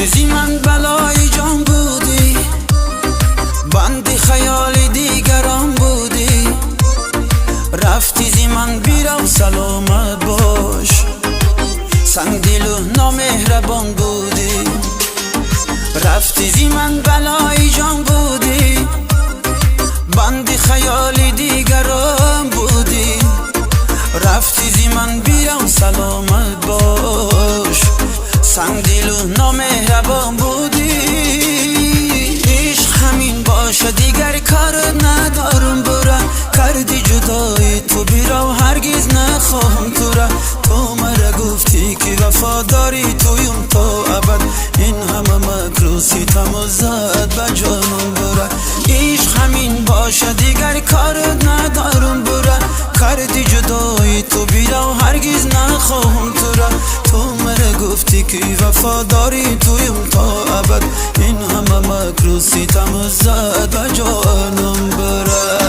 رفتی زی من بلای جان بودی، بندی خیال دیگران بودی. رفتی زی من بیرو سلامت باش، سنگ دل و نامهربان بودی. رفتی زی من بلای جان بودی، بندی خیال دیگران بودی. رفتی زی من بیرو سلامت باش، سنگ دل و نامهربان بودی. عشق همین باشه دیگر کار ندارم، برا کردی جدایی تو بیرو هرگز نخواهم تو را. تو مرا گفتی که وفاداری تویم تا ابد، این همه مکروسی تم زد به جانم برا. عشق همین باشه دیگر کار ندارم، برا کردی جدایی تو بیرو هرگز نخواهم تو را. تو مرا گفتی که وفاداری تویم تا ابد، این همه مکروسی تم زد به جانم برا.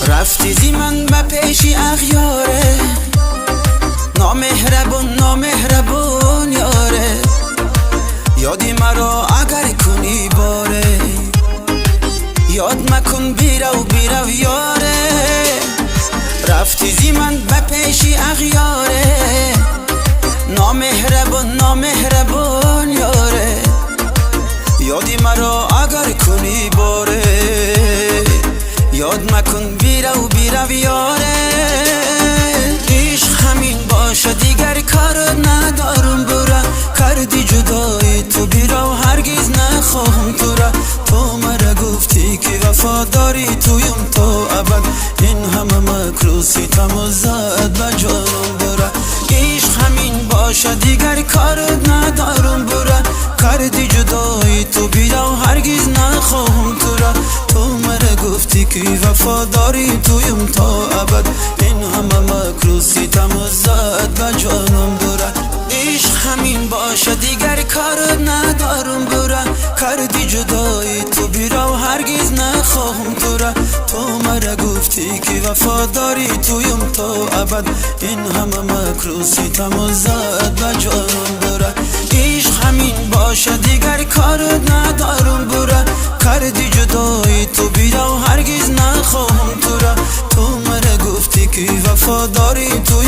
رفتی زی من به پیشی اغیاره، نامهربون نامهربون یاره. یادی مرا اگر کنی باره، یاد مکن بیرو بیرو یاره. رفتی زی من به پیشی اغیاره، نامهربون نامهربون یاره. یادی مرا اگر کنی باره، یاد مکن بیرو بیرو یاره. عشق همین باشه دیگر کار ندارم، برا کردی جدایی تو بیرو هرگز نخواهم تو را. تو مرا گفتی که وفاداری تویم تا ابد، این همه مکروسی تم زد به جانم برا. عشق همین باشه دیگر کار ندارم، برا کردی جدایی تو بیرو هرگز نخواهم تو را. تو مرا گفتی که وفاداری تویم تا ابد، این همه مکروسی تم زد به جانم برا. عشق همین باشه دیگر کار ندارم، برا کردی جدایی تو بیرو هرگز نخواهم تو را. تو مرا گفتی که وفاداری تویم تا ابد، این همه مکروسی تم زد به جانم برا. عشق همین باشه دیگر کار ندارم، برا کردی جدایی تو بیرو هرگز نخواهم تو را. تو مرا گفتی که وفاداری تو